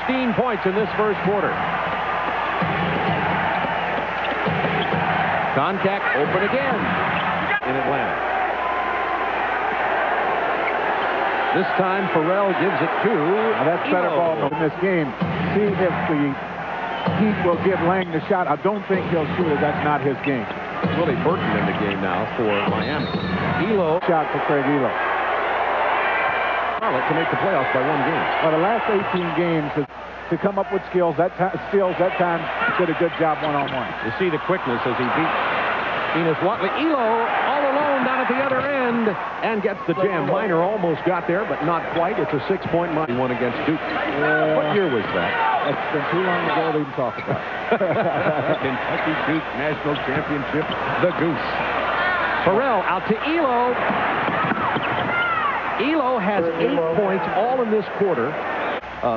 16 points in this first quarter. Contact open again in Atlanta. This time Farrell gives it to that's better ball in this game. See if the Heat will give Lang the shot. I don't think he'll shoot it. That's not his game. Willie Burton in the game now for Miami. Ehlo. Shot for Craig Ehlo. Charlotte to make the playoffs by 1 game. Well, the last 18 games to come up with skills. That time did a good job one-on-one. You see the quickness as he beat Enos Watley. Ehlo all alone down at the other end and gets the jam. Minor almost got there, but not quite. It's a 6-point Minor won against Duke. What year was that? It's been too long ago to even talk about. Kentucky Duke National Championship, the Goose. Farrell out to Ehlo. Ehlo has 8 points all in this quarter.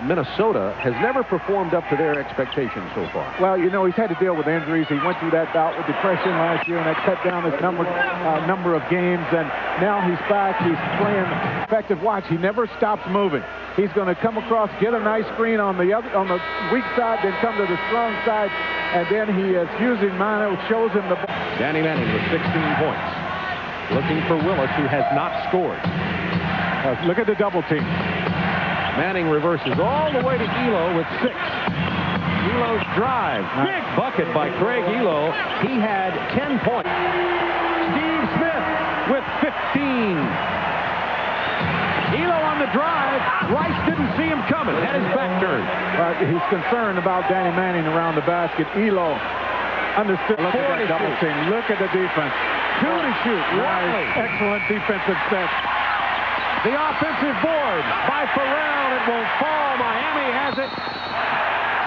Minnesota has never performed up to their expectations so far. Well, you know, he's had to deal with injuries. He went through that bout with depression last year, and that cut down his number of games. And now he's back. He's playing effective. Watch, he never stops moving. He's going to come across, get a nice screen on the weak side, then come to the strong side, and then he is using Minor, shows him the ball. Danny Manning with 16 points. Looking for Willis, who has not scored. Look at the double team. Manning reverses all the way to Ehlo with 6. Ehlo's drive. Big bucket by Craig Ehlo. He had 10 points. Steve Smith with 15. Ehlo on the drive. Rice didn't see him coming. Had his back turned. He's concerned about Danny Manning around the basket. Ehlo understood. Look at that double team. Look at the defense. 2 to shoot. Nice. Excellent defensive set. The offensive board by Farrell. It won't fall. Miami has it.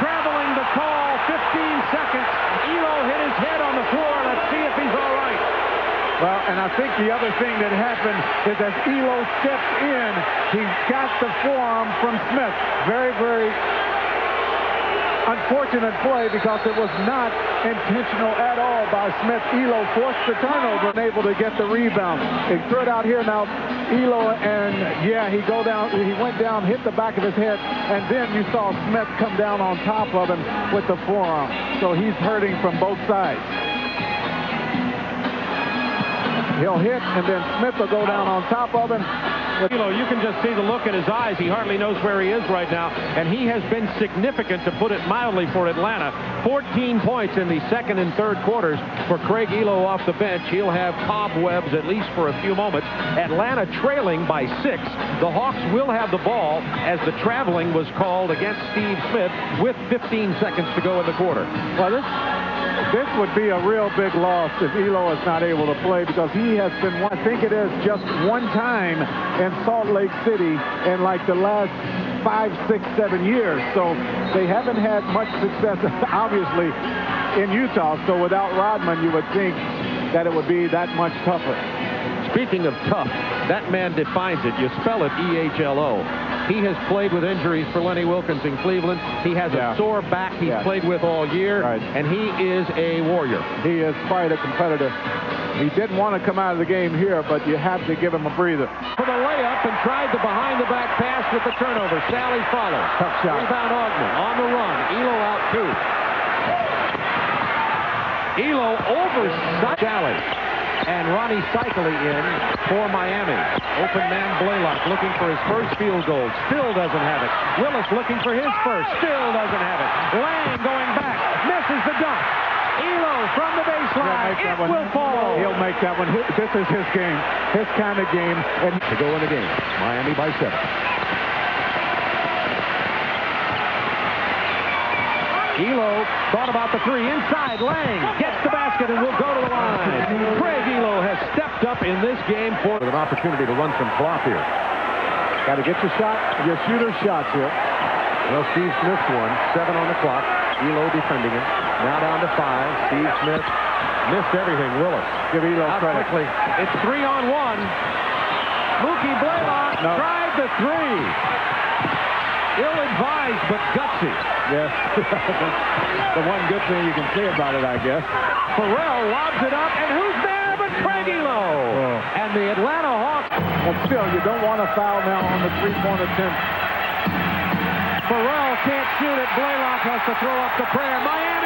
Traveling the call. 15 seconds. Ehlo hit his head on the floor. Let's see if he's all right. Well, and I think the other thing that happened is as Ehlo stepped in, he got the forearm from Smith. Very, very unfortunate play because it was not intentional at all by Smith. Ehlo forced the turnover and able to get the rebound. He threw it out here now. Ehlo, and yeah, he went down, hit the back of his head, and then you saw Smith come down on top of him with the forearm. So he's hurting from both sides. He'll hit, and then Smith will go down on top of him. You can just see the look in his eyes. He hardly knows where he is right now, and he has been significant, to put it mildly, for Atlanta. 14 points in the second and third quarters for Craig Ehlo off the bench. He'll have cobwebs at least for a few moments. Atlanta trailing by 6. The Hawks will have the ball as the traveling was called against Steve Smith with 15 seconds to go in the quarter. Well, this would be a real big loss if Ehlo is not able to play, because he has been, I think it is just one time in Salt Lake City in like the last 5, 6, 7 years. So they haven't had much success, obviously, in Utah. So without Rodman, you would think that it would be that much tougher. Speaking of tough, that man defines it. You spell it E-H-L-O. He has played with injuries for Lenny Wilkens in Cleveland. He has a sore back he's played with all year, and he is a warrior. He is quite a competitor. He didn't want to come out of the game here, but you have to give him a breather. For the layup and tried the behind-the-back pass with the turnover. Sally follows. Tough shot. Rebound Augment on the run. Ehlo out 2. Ehlo over Sally. And Ronnie Cycli in for Miami. Open man Blaylock looking for his first field goal. Still doesn't have it. Willis looking for his first. Still doesn't have it. Lang going back. Misses the dunk. Ehlo from the baseline. It will fall. He'll make that one. This is his game. His kind of game. And to go in the game. Miami by 7. Ehlo thought about the 3 inside. Lang gets the basket and will go to the line. Craig Ehlo has stepped up in this game with an opportunity to run some clock here. Got to get your shooter's shots here. Well, Steve Smith's one. 7 on the clock. Ehlo defending him. Now down to 5. Steve Smith missed everything. Willis. Give Ehlo credit. Quickly. It's 3-on-1. Mookie Blaylock tried the 3. Ill-advised, but gutsy. Yes. The one good thing you can say about it, I guess. Farrell lobs it up, and who's there but Craig Ehlo? And the Atlanta Hawks. But still, you don't want to foul now on the 3-point attempt. Burrell can't shoot it. Blaylock has to throw up the prayer. Miami